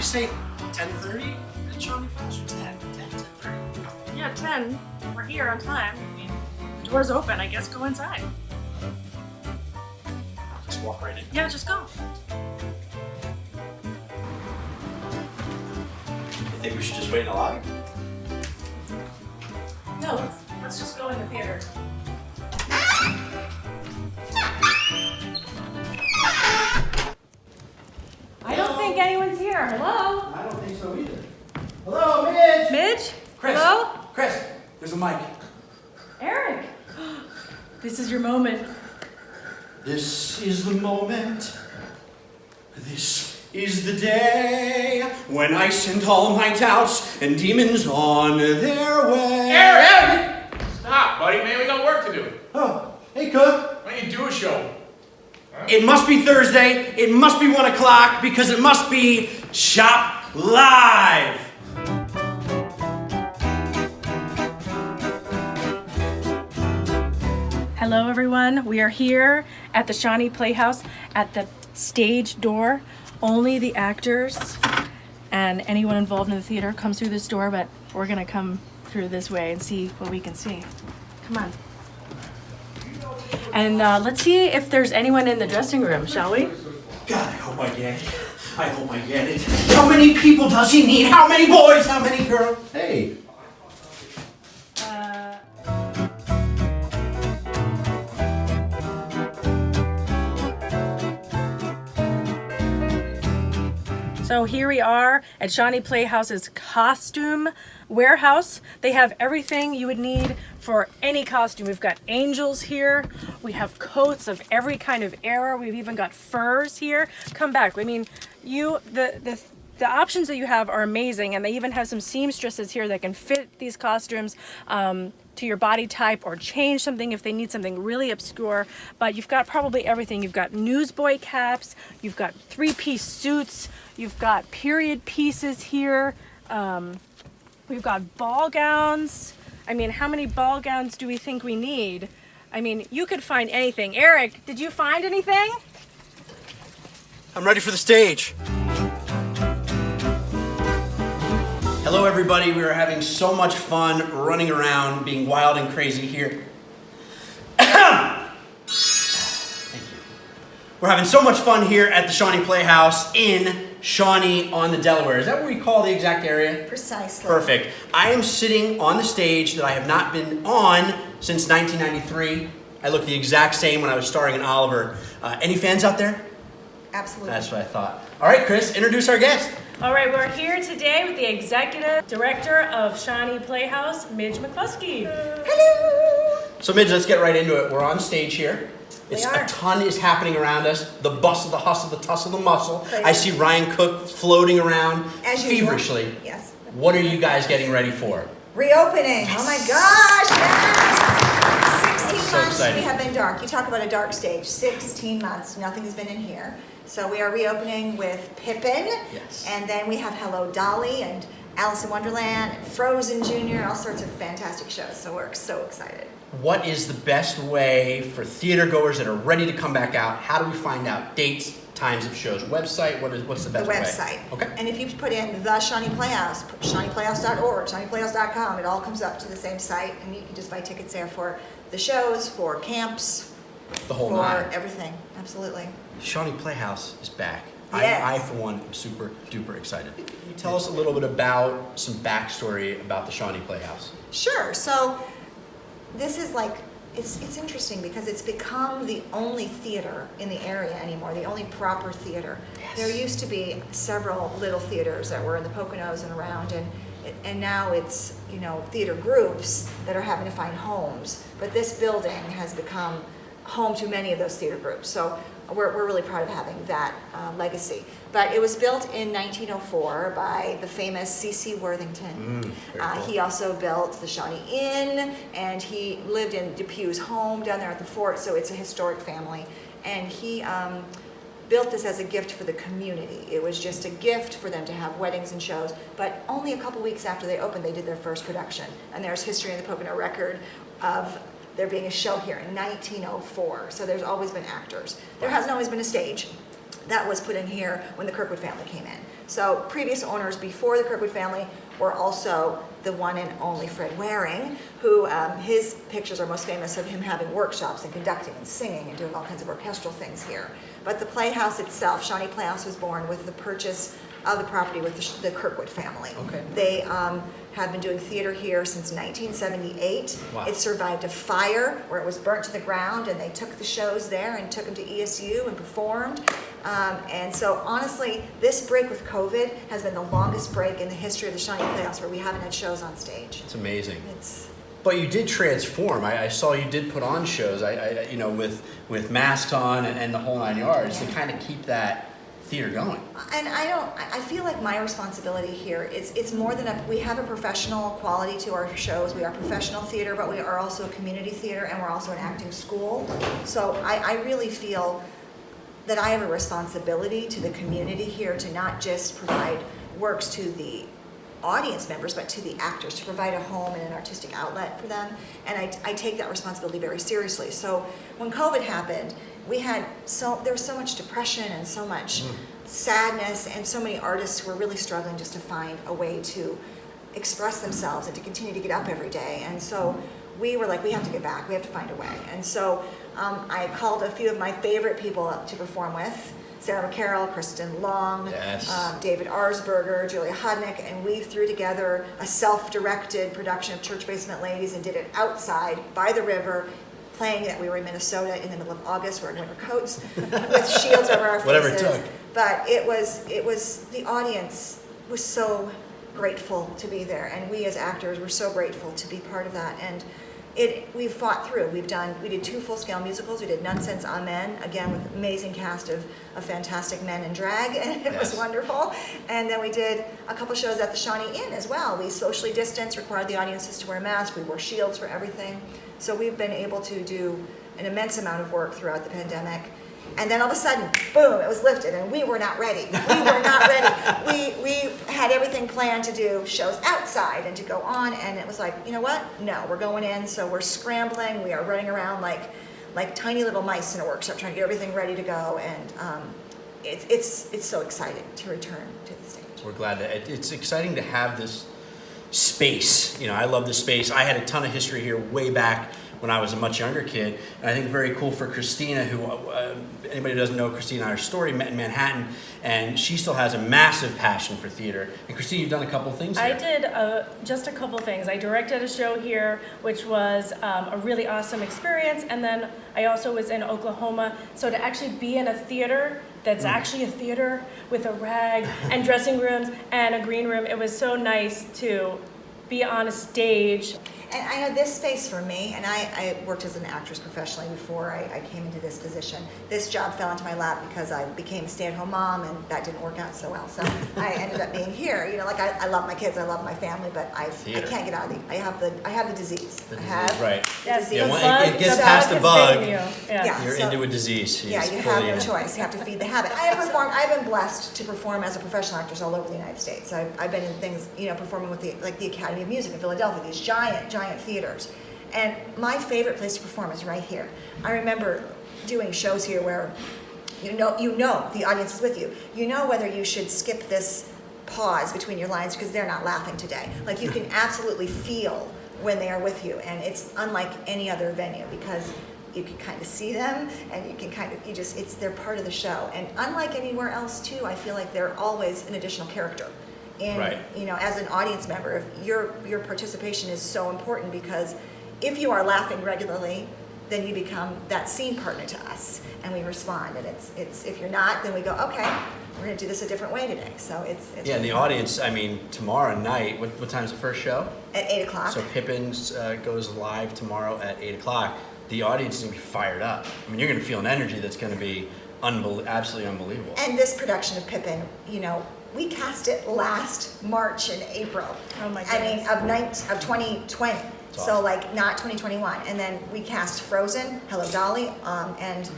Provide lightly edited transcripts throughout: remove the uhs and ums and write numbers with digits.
we say 10:30 at Shawnee Playhouse or 10? 10:30. Yeah, 10. We're here on time. I mean, the door's open. I guess go inside. Just walk right in. Yeah, just go. You think we should just wait in the lobby? No, let's just go in the theater. I don't think anyone's here. Hello? I don't think so either. Hello, Midge! Midge? Chris! Hello? Chris, there's a mic. Eric! This is your moment. This is the moment. This is the day when I send all my doubts and demons on their way. Eric! Stop, buddy. Man, we got work to do. Oh, hey, Cook. Why don't you do a show? It must be Thursday. It must be 1 o'clock because it must be Shop Live. Hello, everyone. We are here at the Shawnee Playhouse at the stage door. Only the actors and anyone involved in the theater comes through this door, but we're gonna come through this way and see what we can see. Come on. And let's see if there's anyone in the dressing room, shall we? God, I hope I get it. I hope I get it. How many people does he need? How many boys? How many girls? Hey. So here we are at Shawnee Playhouse's costume warehouse. They have everything you would need for any costume. We've got angels here. We have coats of every kind of era. We've even got furs here. Come back. I mean, the options that you have are amazing, and they even have some seamstresses here that can fit these costumes to your body type or change something if they need something really obscure. But you've got probably everything. You've got newsboy caps, you've got three-piece suits, you've got period pieces here, we've got ball gowns. I mean, how many ball gowns do we think we need? I mean, you could find anything. Eric, did you find anything? I'm ready for the stage. Hello, everybody. We are having so much fun running around, being wild and crazy here. Thank you. We're having so much fun here at the Shawnee Playhouse in Shawnee on the Delaware. Is that what we call the exact area? Precisely. Perfect. I am sitting on the stage that I have not been on since 1993. I look the exact same when I was starring in Oliver. Any fans out there? Absolutely. That's what I thought. All right, Chris, introduce our guest. All right, we're here today with the executive director of Shawnee Playhouse, Midge McClosky. Hello. So Midge, let's get right into it. We're on stage here. We are. A ton is happening around us. The bustle, the hustle, the tussle, the muscle. Crazy. I see Ryan Cook floating around As usual. feverishly. Yes. What are you guys getting ready for? Reopening. Yes. Oh my gosh, yes. 16 So months exciting. we have been dark. You talk about a dark stage. 16 months, nothing has been in here. So we are reopening with Pippin. Yes. And then we have Hello Dolly and Alice in Wonderland and Frozen Jr., all sorts of fantastic shows. So we're so excited. What is the best way for theater goers that are ready to come back out? How do we find out dates, times of shows, website? What's the best way? The website. Okay. And if you put in the Shawnee Playhouse, ShawneePlayhouse.org, ShawneePlayhouse.com, it all comes up to the same site, and you can just buy tickets there for the shows, for camps, The whole for nine. everything. Absolutely. Shawnee Playhouse is back. Yes. I, for one, am super duper excited. Can you tell us a little bit about some backstory about the Shawnee Playhouse? Sure. So this is like, it's interesting because it's become the only theater in the area anymore, the only proper theater. Yes. There used to be several little theaters that were in the Poconos and around, and now it's, you know, theater groups that are having to find homes. But this building has become home to many of those theater groups. So we're really proud of having that legacy. But it was built in 1904 by the famous C.C. Worthington. Very cool. He also built the Shawnee Inn, and he lived in Depew's home down there at the fort, so it's a historic family. And he built this as a gift for the community. It was just a gift for them to have weddings and shows, but only a couple weeks after they opened, they did their first production. And there's history in the Pocono Record of there being a show here in 1904. So there's always been actors. There hasn't always been a stage. that was put in here when the Kirkwood family came in. So previous owners before the Kirkwood family were also the one and only Fred Waring, who his pictures are most famous of him having workshops and conducting and singing and doing all kinds of orchestral things here. But the Playhouse itself, Shawnee Playhouse, was born with the purchase of the property with the Kirkwood family. Okay. They have been doing theater here since 1978. Wow. It survived a fire where it was burnt to the ground, and they took the shows there and took them to ESU and performed. And so honestly, this break with COVID has been the longest break in the history of the Shawnee Playhouse where we haven't had shows on stage. It's amazing. It's But you did transform. I saw you did put on shows. With masks on and the whole 9 yards to kind of keep that theater going. And I feel like my responsibility here is it's more than we have a professional quality to our shows. We are professional theater, but we are also a community theater, and we're also an acting school. So I really feel that I have a responsibility to the community here to not just provide works to the audience members, but to the actors, to provide a home and an artistic outlet for them. And I take that responsibility very seriously. So when COVID happened, there was so much depression and so much sadness, and so many artists were really struggling just to find a way to express themselves and to continue to get up every day. And so we were like, we have to get back, we have to find a way. And so I called a few of my favorite people up to perform with. Sarah McCarroll, Kristen Long, Yes. David Arsberger, Julia Hodnick, and we threw together a self-directed production of Church Basement Ladies and did it outside by the river, playing that we were in Minnesota in the middle of August, wearing winter coats with shields over our faces. Whatever it took. But it was the audience was so grateful to be there, and we as actors were so grateful to be part of that. And we fought through. We did 2 full-scale musicals. We did Nonsense Amen, again with an amazing cast of fantastic men in drag, and it was wonderful. And then we did a couple shows at the Shawnee Inn as well. We socially distanced, required the audiences to wear masks. We wore shields for everything. So we've been able to do an immense amount of work throughout the pandemic. And then all of a sudden, boom, it was lifted, and we were not ready. We were not ready. We had everything planned to do shows outside and to go on, and it was like, you know what? No, we're going in, so we're scrambling. We are running around like tiny little mice in a workshop trying to get everything ready to go, and it's so exciting to return to the stage. We're glad that it's exciting to have this space. I love this space. I had a ton of history here way back when I was a much younger kid, and I think very cool for Christina, who anybody who doesn't know Christina and our story, met in Manhattan, and she still has a massive passion for theater. And Christina, you've done a couple things here. I did just a couple things. I directed a show here, which was a really awesome experience, and then I also was in Oklahoma. So to actually be in a theater that's actually a theater with a rag and dressing rooms and a green room, it was so nice to be on a stage. And I know this space for me, and I worked as an actress professionally before I came into this position. This job fell into my lap because I became a stay-at-home mom, and that didn't work out so well. So I ended up being here. I love my kids, I love my family, but I can't get out of I have the disease. The I disease, have right. the Yes, disease. Yeah, the when bug- it gets the past bug the has bug, bitten you. Yeah. you're so- into a disease. Yeah, It's you fully have no in. choice. You have to feed the habit. I've been blessed to perform as a professional actress all over the United States. I've been in things, performing with the Academy of Music in Philadelphia, these giant theaters. And my favorite place to perform is right here. I remember doing shows here where you know the audience is with you. You know whether you should skip this pause between your lines because they're not laughing today. Like, you can absolutely feel when they are with you, and it's unlike any other venue because you can kind of see them, and you can they're part of the show. And unlike anywhere else too, I feel like they're always an additional character. And Right. As an audience member, if your participation is so important, because if you are laughing regularly, then you become that scene partner to us, and we respond. And it's if you're not, then we go, okay, we're going to do this a different way today. So it's Yeah, and the audience, tomorrow night, what time's the first show? at 8:00. So Pippin's goes live tomorrow at 8 o'clock. The audience is going to be fired up. You're going to feel an energy that's going to be absolutely unbelievable. And this production of Pippin, we cast it last March and April. Oh my Of 2020. That's So awesome. not 2021. And then we cast Frozen, Hello Dolly, and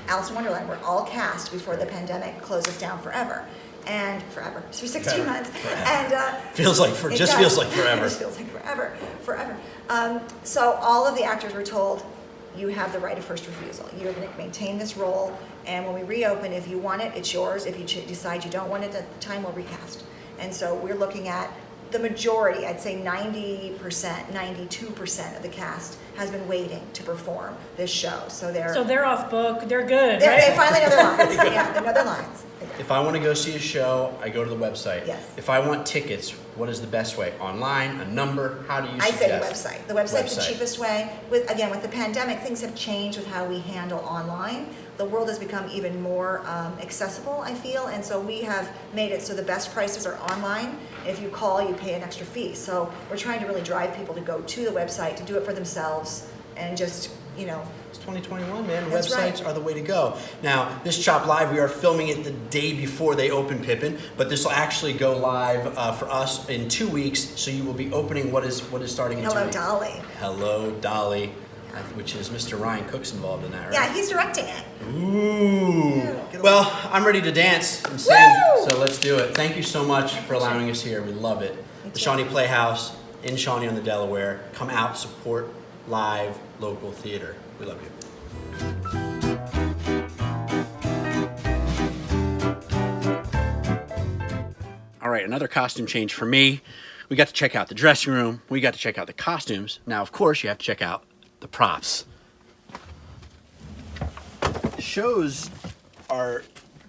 Alice in Wonderland were all cast before the pandemic closed us down forever. And forever. For 16 Forever. months. Forever. And Feels like it just does. feels like forever. It just feels like forever. So all of the actors were told, you have the right of first refusal. You're going to maintain this role, and when we reopen, if you want it, it's yours. If you decide you don't want it at the time, we'll recast. And so we're looking at the majority, I'd say 90%, 92% of the cast has been waiting to perform this show. So they're off book. They're good, they right? finally know their lines. Yeah, they know their lines. If I want to go see a show, I go to the website. Yes. If I want tickets, what is the best way? Online, a number? How do you I suggest? say the website. The website's the cheapest way. With the pandemic, things have changed with how we handle online. The world has become even more accessible, I feel, and so we have made it so the best prices are online. If you call, you pay an extra fee. So we're trying to really drive people to go to the website, to do it for themselves, and just, It's 2021, man. That's Websites right. are the way to go. Now, this Chop Live, we are filming it the day before they open Pippin, but this will actually go live for us in 2 weeks. So you will be opening what is starting in 2 Hello, weeks. Dolly. Hello, Dolly, which is Mr. Ryan Cook's involved in that, right? Yeah, he's directing it. Ooh. Well, I'm ready to dance and sing, so let's do it. Thank you so much for allowing us here. We love it. The Shawnee Playhouse in Shawnee on the Delaware. Come out, support live local theater. We love you. All right, another costume change for me. We got to check out the dressing room. We got to check out the costumes. Now, of course, you have to check out the props. Shows are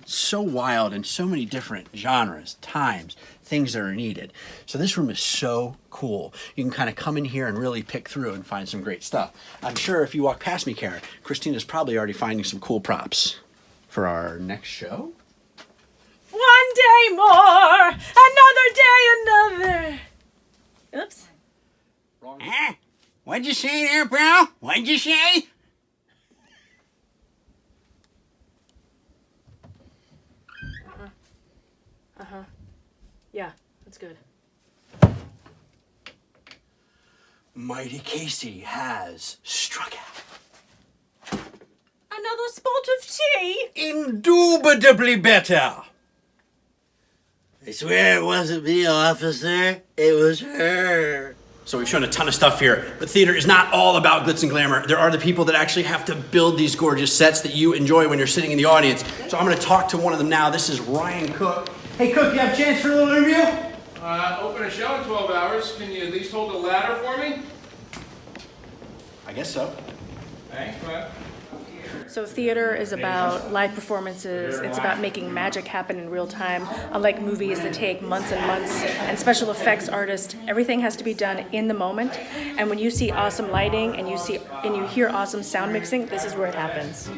so wild in so many different genres, times, things that are needed. So this room is so cool. You can kind of come in here and really pick through and find some great stuff. I'm sure if you walk past me, Kara, Christina's probably already finding some cool props for our next show. One day more, another day another. Oops. Eh? What'd you say there, bro? What'd you say? Yeah, that's good. Mighty Casey has struck out. Another spot of tea. Indubitably better. I swear it wasn't me, officer. It was her. So we've shown a ton of stuff here, but theater is not all about glitz and glamour. There are the people that actually have to build these gorgeous sets that you enjoy when you're sitting in the audience. So I'm going to talk to one of them now. This is Ryan Cook. Hey, Cook, you have a chance for a little interview? Open a show in 12 hours. Can you at least hold the ladder for me? I guess so. Thanks, bud. So theater is about live performances. It's about making magic happen in real time. Unlike movies that take months and months, and special effects artists, everything has to be done in the moment. And when you see awesome lighting and you hear awesome sound mixing, this is where it happens.